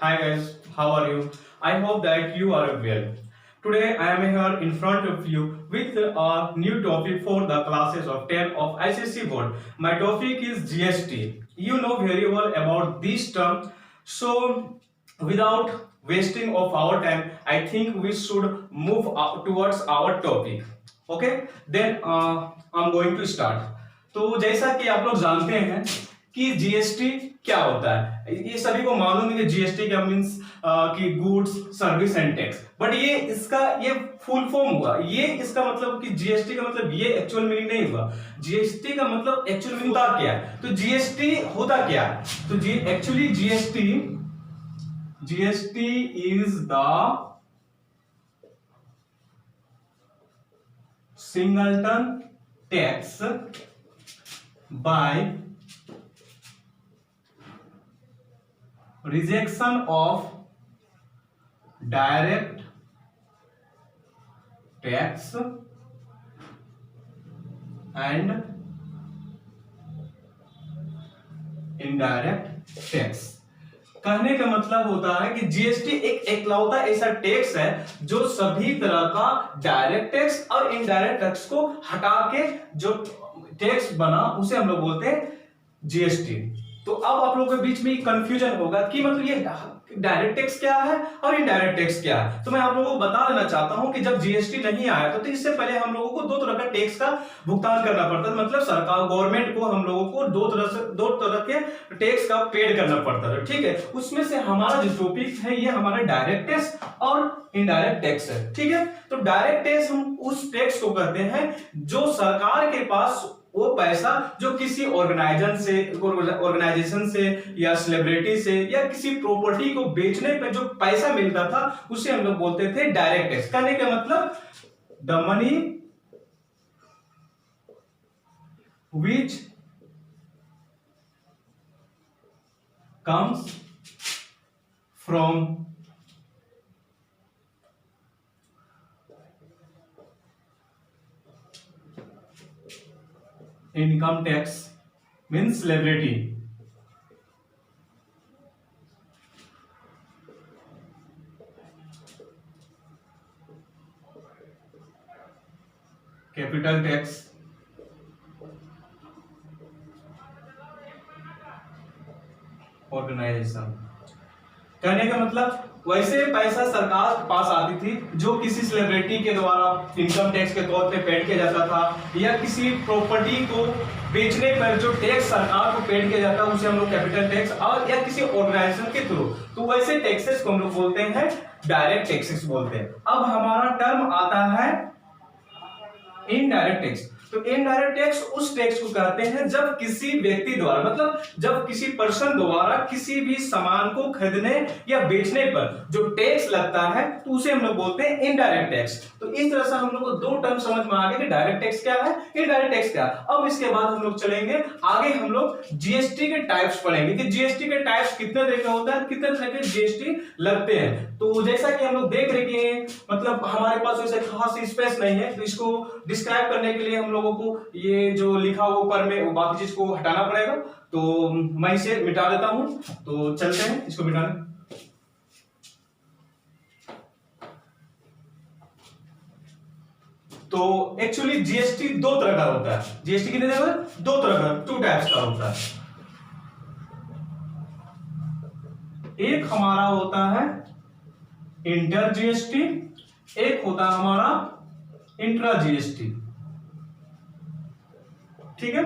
Hi guys, how are you? I hope that you are well. Today I am here in front of you with a new topic for the classes of 10 of ICSE board. My topic is GST. You know very well about this term. So without wasting of our time, I think we should move towards our topic. Okay, then I'm going to start. तो जैसा कि आप लोग जानते हैं कि GST क्या होता है, ये सभी को मालूम है कि जीएसटी क्या मींस कि goods service and tax. But ये फुल फॉर्म हुआ, ये इसका मतलब कि जीएसटी का मतलब ये एक्चुअल मीनिंग नहीं हुआ। जीएसटी का मतलब एक्चुअल मीनिंग होता क्या है, तो जीएसटी होता क्या है, तो actually GST is the singleton tax by rejection of direct tax and indirect tax. कहने का मतलब होता है कि जीएसटी एक एकलौता ऐसा टैक्स है जो सभी तरह का डायरेक्ट टैक्स और इनडायरेक्ट टैक्स को हटा के जो टैक्स बना उसे हम लोग बोलते हैं जीएसटी। तो अब आप लोगों के बीच में कंफ्यूजन होगा कि मतलब ये डायरेक्ट टैक्स क्या है और इनडायरेक्ट टैक्स क्या है। तो मैं आप लोगों को बता देना चाहता हूं कि जब जीएसटी नहीं आया तो इससे पहले हम लोगों को दो तरह का टैक्स का भुगतान करना पड़ता था। मतलब सरकार गवर्नमेंट को हम लोगों को दो तरह के टैक्स का पेड करना पड़ता था। ठीक है, उसमें से हमारा जो टॉपिक है ये हमारा डायरेक्ट टैक्स और इनडायरेक्ट टैक्स है। ठीक है, तो डायरेक्ट टैक्स हम उस टैक्स को करते हैं जो सरकार के पास वो पैसा जो किसी ऑर्गेनाइजेशन से या सेलिब्रिटी से या किसी प्रॉपर्टी को बेचने पे जो पैसा मिलता था उसे हम लोग बोलते थे डायरेक्ट टैक्स। कहने का मतलब the money which comes from income tax means celebrity, capital tax, organisation. कहने का मतलब वैसे पैसा सरकार के पास आती थी जो किसी सेलिब्रिटी के द्वारा इनकम टैक्स के तौर पे पेड किया जाता था या किसी प्रॉपर्टी को बेचने पर जो टैक्स सरकार को पेड किया जाता है उसे हम लोग कैपिटल टैक्स और या किसी ऑर्गेनाइजेशन के थ्रू, तो वैसे टैक्सेस को हम लोग बोलते हैं डायरेक्ट टैक्सेस बोलते हैं। अब हमारा टर्म आता है इनडायरेक्ट टैक्स। तो इनडायरेक्ट टैक्स उस टैक्स को कहते हैं जब किसी व्यक्ति द्वारा मतलब जब किसी पर्सन द्वारा किसी भी सामान को खरीदने या बेचने पर जो टैक्स लगता है तो उसे हम लोग बोलते हैं इनडायरेक्ट टैक्स। तो इस तरह से हम लोग को दो टर्म समझ में आ गए कि डायरेक्ट टैक्स क्या है, इनडायरेक्ट टैक्स क्या है। अब इसके बाद हम लोग चलेंगे आगे, हम लोग जीएसटी के टाइप्स पढ़ेंगे कि जीएसटी के टाइप्स कितने तरह के होता है, कितने तरह के जीएसटी लगते हैं। तो जैसा कि हम लोग देख रहे हैं मतलब हमारे पास वैसे खास स्पेस नहीं है, तो इसको डिस्क्राइब करने के लिए हम लोगों को ये जो लिखा हुआ ऊपर में वो बाकी चीज को हटाना पड़ेगा, तो मैं इसे मिटा देता हूं। तो चलते हैं इसको मिटाने। तो एक्चुअली जीएसटी दो तरह का होता है। जीएसटी कितने तरह का? दो तरह का, टू टाइप्स का होता है। एक हमारा होता है इंटर जीएसटी, एक होता है हमारा इंट्रा जीएसटी। ठीक है,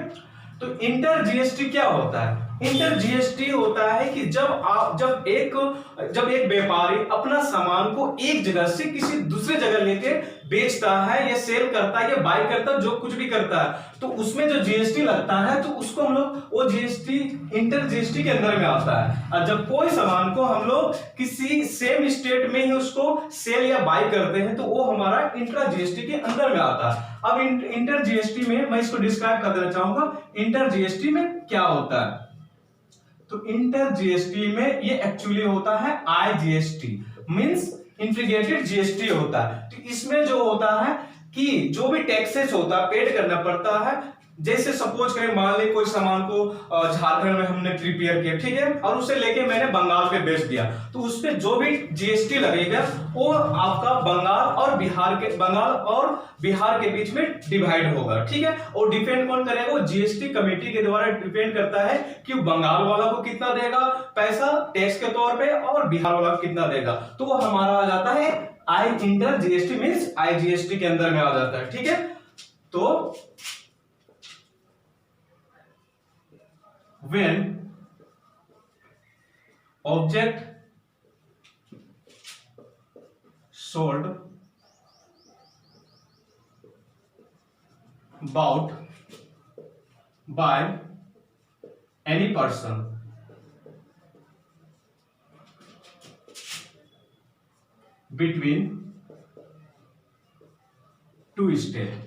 तो इंटर जीएसटी क्या होता है? इंटर जीएसटी होता है कि जब एक व्यापारी अपना सामान को एक जगह से किसी दूसरे जगह लेके बेचता है या सेल करता है या बाय करता है, जो कुछ भी करता है, तो उसमें जो जीएसटी लगता है तो उसको हम लोग वो जीएसटी इंटर जीएसटी के अंदर में आता है। और जब कोई सामान को हम लोग किसी सेम स्टेट में ही उसको सेल या बाय करते हैं तो वो हमारा इंट्रा जीएसटी के अंदर में आता है। अब इंटर जीएसटी में मैं इसको डिस्क्राइब कर देना चाहूंगा इंटर जीएसटी में क्या होता है। तो इंटर जीएसटी में ये एक्चुअली होता है आईजीएसटी मींस इंटीग्रेटेड जीएसटी होता है। तो इसमें जो होता है कि जो भी टैक्सेस होता है पेड करना पड़ता है जैसे सपोज करें, मान ले कोई सामान को झारखंड में हमने प्रिपेयर किया, ठीक है, और उसे लेके मैंने बंगाल पे बेच दिया, तो उस पे जो भी जीएसटी लगेगा वो आपका बंगाल और बिहार के बीच में डिवाइड होगा, ठीक है। और डिपेंड कौन करेगा, वो जीएसटी कमेटी के द्वारा डिपेंड करता है कि बंगाल वाला को कितना देगा पैसा टैक्स के तौर पे और बिहार वाला को कितना देगा, तो वो हमारा आ जाता है आई इंटर जीएसटी, मींस आईजीएसटी के अंदर में आ जाता है, ठीक है। तो when object sold bought by any person between two states,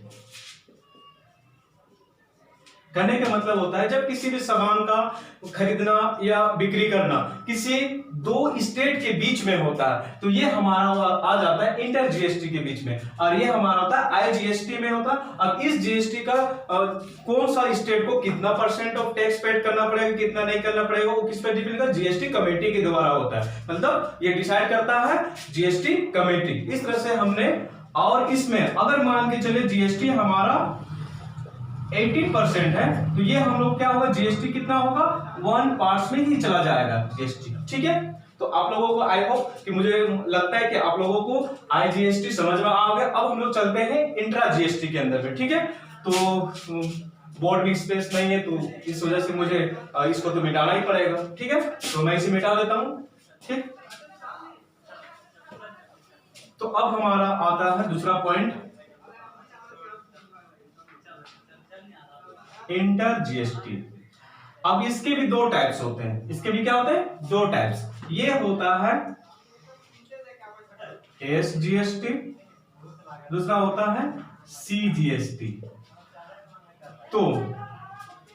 कहने का मतलब होता है जब किसी भी सामान का खरीदना या बिक्री करना किसी दो स्टेट के बीच में होता है, तो ये हमारा आ जाता है इंटर जीएसटी के बीच में, और ये हमारा होता है आईजीएसटी में होता है। अब इस जीएसटी का कौन सा स्टेट को कितना % ऑफ टैक्स पेड करना पड़ेगा, कितना नहीं करना पड़ेगा, वो किस पे डिपेंड करता है, जीएसटी कमेटी के द्वारा होता है, मतलब ये डिसाइड करता है जीएसटी कमेटी। इस तरह से हमने, और इसमें अगर मान के चले जीएसटी हमारा 18% है, तो ये हम लोग क्या होगा, जीएसटी कितना होगा, 1 पार्ट्स में ही चला जाएगा जीएसटी, ठीक है। तो आप लोगों को आई होप कि मुझे लगता है कि आप लोगों को आईजीएसटी समझ में आ गया। अब हम लोग चलते हैं इंट्रा जीएसटी के अंदर में, ठीक है। तो बोर्ड में स्पेस नहीं है, तो इस वजह से मुझे इसको तो मिटाना ही पड़ेगा, ठीक है। तो मैं इसे मिटा देता हूं, ठीक। तो अब हमारा आता है दूसरा पॉइंट, इंटर जीएसटी। अब इसके भी दो टाइप्स होते हैं, इसके भी क्या होते हैं, दो टाइप्स। ये होता है एसजीएसटी, दूसरा होता है सीजीएसटी। तो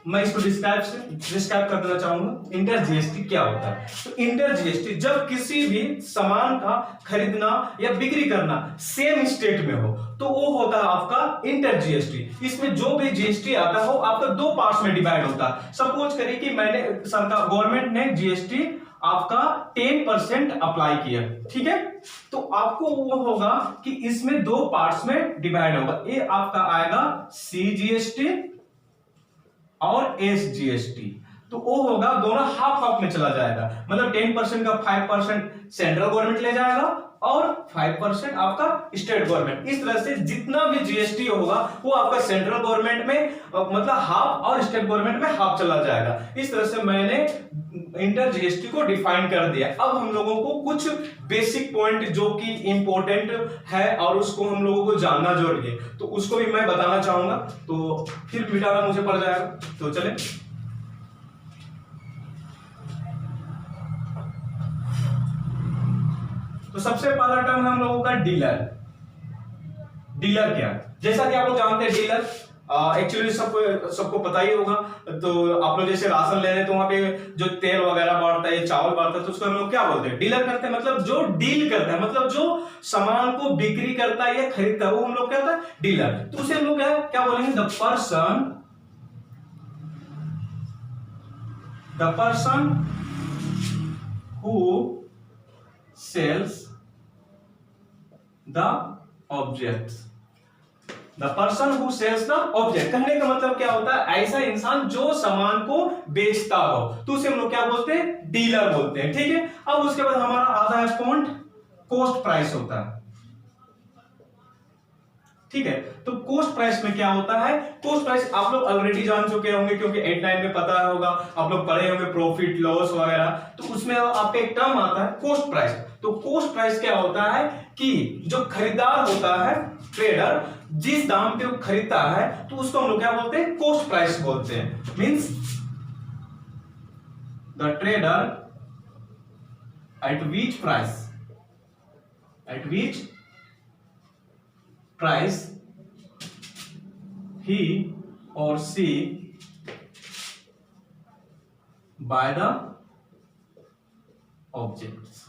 मैं इसको डिस्क्राइब कर देना चाहूंगा इंटर जीएसटी क्या होता है। तो इंटर जीएसटी जब किसी भी सामान का खरीदना या बिक्री करना सेम स्टेट में हो, तो वो होता है आपका इंटर जीएसटी। इसमें जो भी जीएसटी आता हो आपका दो पार्ट्स में डिवाइड होता है। सपोज करिए कि मैंने सरकार गवर्नमेंट ने जीएसटी आपका 10% अप्लाई किया, ठीक है, तो आपको वो होगा कि इसमें दो पार्ट्स में डिवाइड होगा। ये आपका आएगा सीजीएसटी और एसजीएसटी। तो वो होगा दोनों हाफ हाफ में चला जाएगा, मतलब 10% का 5% सेंट्रल गवर्नमेंट ले जाएगा और 5% आपका स्टेट गवर्नमेंट। इस तरह से जितना भी जीएसटी होगा वो आपका सेंट्रल गवर्नमेंट में मतलब हाफ और स्टेट गवर्नमेंट में हाफ चला जाएगा। इस तरह से मैंने इंटर जीएसटी को डिफाइन कर दिया। अब हम लोगों को कुछ बेसिक पॉइंट जो कि इंपॉर्टेंट है और उसको हम लोगों को जानना जरूरी है, तो उसको भी मैं बताना चाहूंगा, तो फिर मिटाना मुझे पड़ जाएगा। तो चले, तो सबसे पहला टर्म है हम लोगों का डीलर। डीलर क्या, जैसा कि आप लोग जानते हैं डीलर एक्चुअली सबको पता ही होगा। तो आप लोग जैसे राशन ले रहे हैं तो वहां पे जो तेल वगैरह बांटता है, चावल बांटता है, तो उसको हम लोग क्या बोलते हैं, डीलर करते हैं। मतलब जो डील करता है, मतलब जो सामान को बिक्री करता है या खरीदता है, वो हम लोग क्या होता है, डीलर। तो उसे हम लोग क्या बोलेंगे, the person who sells the objects, the person who sells the object। कहने का मतलब क्या होता है, ऐसा इंसान जो सामान को बेचता हो, तो उसे हम लोग क्या बोलते हैं, डीलर बोलते हैं, ठीक है। अब उसके बाद हमारा आता है पॉइंट, कॉस्ट प्राइस होता है, ठीक है। तो कॉस्ट प्राइस में क्या होता है, कॉस्ट प्राइस आप लोग ऑलरेडी जान चुके होंगे क्योंकि 8-9 में पता होगा, आप लोग पढ़े होंगे प्रॉफिट लॉस वगैरह। तो उसमें आपका एक टर्म आता है कॉस्ट प्राइस। तो कॉस्ट प्राइस क्या होता है कि जो खरीदार होता है, ट्रेडर, जिस दाम पे वो खरीदता है, तो उसको हम लोग क्या बोलते हैं, कॉस्ट प्राइस बोलते हैं। Means the trader eight which price he or she buy the objects।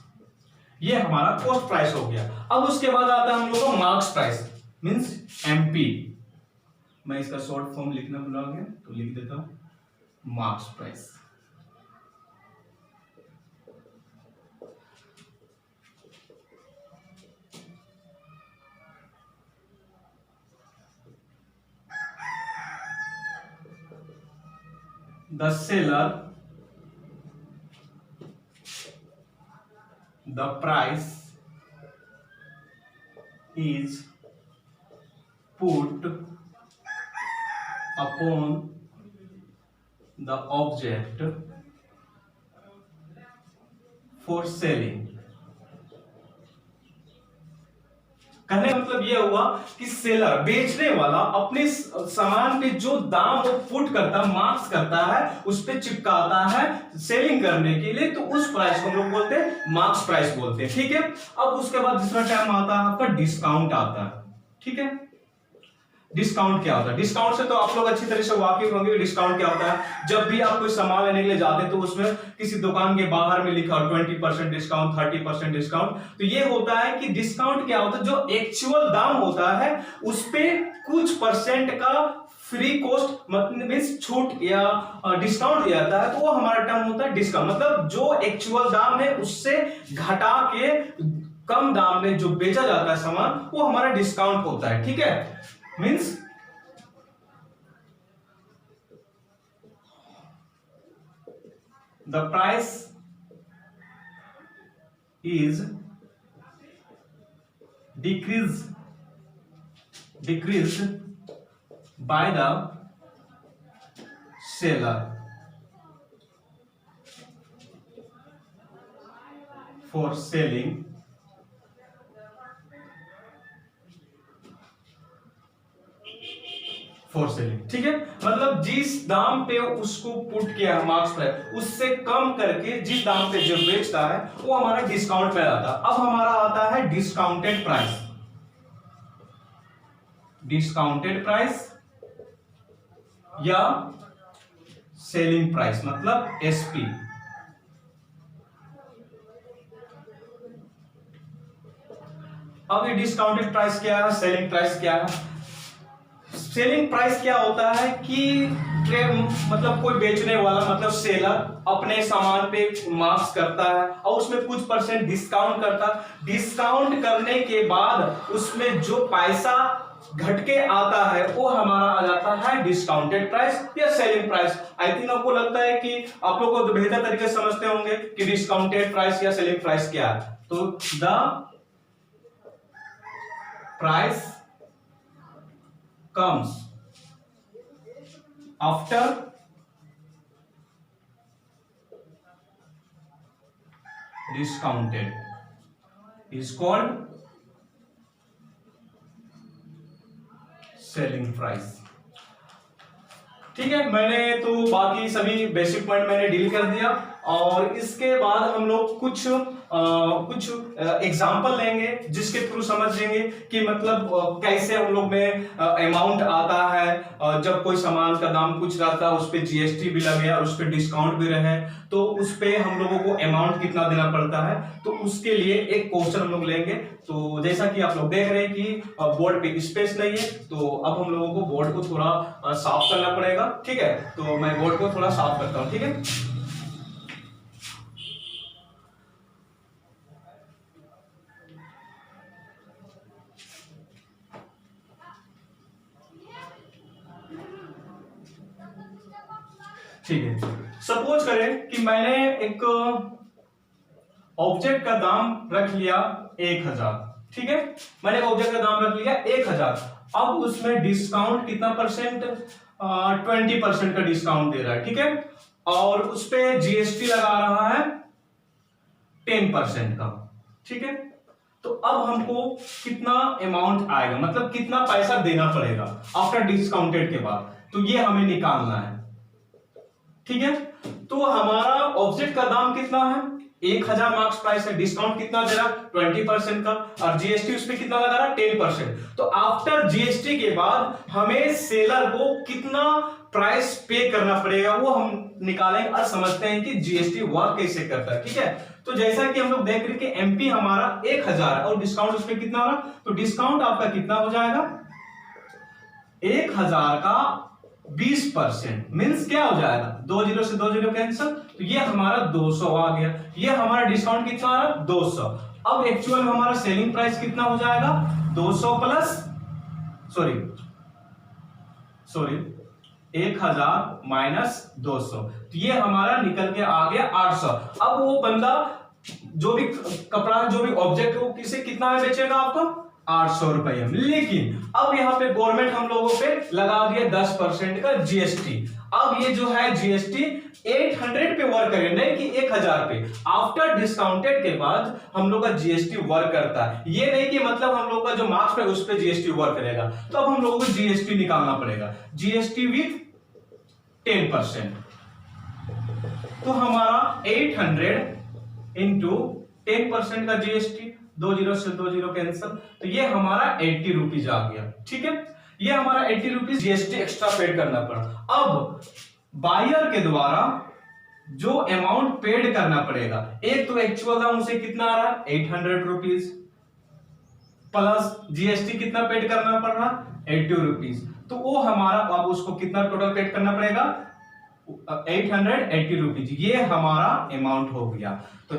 ये हमारा कॉस्ट प्राइस हो गया। अब उसके बाद आता है हम लोग का मार्क्स प्राइस, मींस एमपी, मैं इसका शॉर्ट फॉर्म लिखना भूल गया तो लिख देता हूं marks price. The seller, the price is put upon the object for selling। कहने का मतलब यह हुआ कि सेलर, बेचने वाला, अपने सामान पे जो दाम वो पुट करता है, मार्क्स करता है, उस पे चिपकाता है सेलिंग करने के लिए, तो उस प्राइस को हम लोग बोलते हैं मार्क्स प्राइस बोलते हैं। ठीक है, अब उसके बाद दूसरा टर्म आता है आपका डिस्काउंट आता है। ठीक है, डिस्काउंट क्या होता है? डिस्काउंट से तो आप लोग अच्छी तरह से वाकिफ होंगे। डिस्काउंट क्या होता है? जब भी आप कोई सामान लेने के लिए जाते हैं तो उसमें किसी दुकान के बाहर में लिखा हो 20% डिस्काउंट, 30% डिस्काउंट, तो ये होता है कि डिस्काउंट क्या होता है, जो एक्चुअल दाम होता है उस पे कुछ परसेंट का फ्री कॉस्ट मतलब छूट या डिस्काउंट दिया जाता है, तो वो हमारा टर्म होता है डिस्काउंट। मतलब जो एक्चुअल दाम है उससे घटा के कम दाम में जो बेचा जाता है सामान, वो हमारा डिस्काउंट होता है। ठीक है, means the price is decreased by the seller for selling for selling. ठीक है, मतलब जिस दाम पे उसको पुट किया मार्क्स प्राइस, उससे कम करके जिस दाम पे जो बेचता है वो हमारा डिस्काउंट पे आता है। अब हमारा आता है डिस्काउंटेड प्राइस। डिस्काउंटेड प्राइस या सेलिंग प्राइस मतलब एसपी। अब ये डिस्काउंटेड प्राइस क्या है, सेलिंग प्राइस क्या है? सेलिंग प्राइस क्या होता है कि मतलब कोई बेचने वाला मतलब सेलर अपने सामान पे मार्क्स करता है और उसमें कुछ परसेंट डिस्काउंट करता है। डिस्काउंट करने के बाद उसमें जो पैसा घट के आता है वो हमारा आ जाता है डिस्काउंटेड प्राइस या सेलिंग प्राइस। आई थिंक आपको लगता है कि आप लोग को बेहतर तरीके से समझते होंगे कि डिस्काउंटेड प्राइस या सेलिंग प्राइस क्या है। तो the price comes after discounted is called selling price। ठीक है, मैंने तो बाकी सभी बेसिक पॉइंट मैंने डील कर दिया और इसके बाद हम लोग कुछ एग्जांपल लेंगे जिसके थ्रू समझेंगे कि मतलब कैसे हम लोग में अमाउंट आता है। जब कोई सामान का दाम कुछ रहता है उस पे जीएसटी भी लगे और उस पे डिस्काउंट भी रहे तो उस पे हम लोगों को अमाउंट कितना देना पड़ता है, तो उसके लिए एक क्वेश्चन हम लोग लेंगे। तो जैसा कि आप लोग देख रहे हैं कि बोर्ड पे स्पेस नहीं है, तो अब हम लोगों को बोर्ड को थोड़ा साफ करना पड़ेगा। ठीक है, तो मैं बोर्ड को थोड़ा साफ करता हूं। ठीक है, ठीक है। सपोज करें कि मैंने एक ऑब्जेक्ट का दाम रख लिया 1000। ठीक है, मैंने ऑब्जेक्ट का दाम रख लिया 1000। अब उसमें डिस्काउंट कितना परसेंट? 20% का डिस्काउंट दे रहा है। ठीक है, और उस पे जीएसटी लगा रहा है 10% का। ठीक है, तो अब हमको कितना अमाउंट आएगा, मतलब कितना पैसा देना पड़ेगा आफ्टर डिस्काउंटेड के बाद, तो ये हमें निकालना है। ठीक है, तो हमारा ऑब्जेक्ट का दाम कितना है? 1000 मार्क्स प्राइस है। डिस्काउंट कितना दे रहा? 20% का, और जीएसटी उस पे कितना लगा रहा? 10%। तो आफ्टर जीएसटी के बाद हमें सेलर को कितना प्राइस पे करना पड़ेगा वो हम निकालेंगे और समझते हैं कि जीएसटी वर्क कैसे करता है। ठीक है, तो जैसा कि हम लोग देख रहे हैं कि एमपी हमारा 1000 और डिस्काउंट उस पे कितना हो रहा, तो डिस्काउंट आपका कितना हो जाएगा? 1000 का 20% मीन्स क्या हो जाएगा, 2 जीरो से 2 जीरो कैंसिल, तो ये हमारा 200 आ गया। ये हमारा डिस्काउंट कितना आ रहा है, 200। अब एक्चुअल में हमारा सेलिंग प्राइस कितना हो जाएगा, 200 प्लस सॉरी 1000 माइनस 200, तो ये हमारा निकल के आ गया 800। अब वो बंदा जो भी कपड़ा, जो भी ऑब्जेक्ट, वो किसे कितना में बेचेगा आपको, 800 रुपए में। लेकिन अब यहाँ पे गवर्नमेंट हम लोगों पे लगा दिया 10% का जीएसटी। अब ये जो है जीएसटी 800 पे वर्क करेगा, नहीं कि 1000 पे। आफ्टर डिस्काउंटेड के बाद हम लोग का जीएसटी वर्क करता है। ये नहीं कि मतलब हम लोग का जो मार्क्स पे उस पे जीएसटी वर्क करेगा। तो अब हम लोगों को जीएसटी निकालना पड़ेगा, जीएसटी विथ 10%। तो हमारा 800 इंटू 10% का जीएसटी, 2 जीरो से 2 जीरो कैंसिल, तो ये हमारा 80 रुपीज आ गया। ठीक है, ये हमारा 80 रुपीज जीएसटी एक्स्ट्रा पेड करना पड़ा। अब बायर के द्वारा जो अमाउंट पेड करना पड़ेगा, एक तो एक्चुअल दाम उसे कितना आ रहा है, 800 रुपीज, प्लस जीएसटी कितना पेड करना पड़ रहा, 80 रुपीज। तो वो हमारा, अब उसको कितना टोटल पेड करना पड़ेगा, 880 रुपीज। ये हमारा अमाउंट हो गया। तो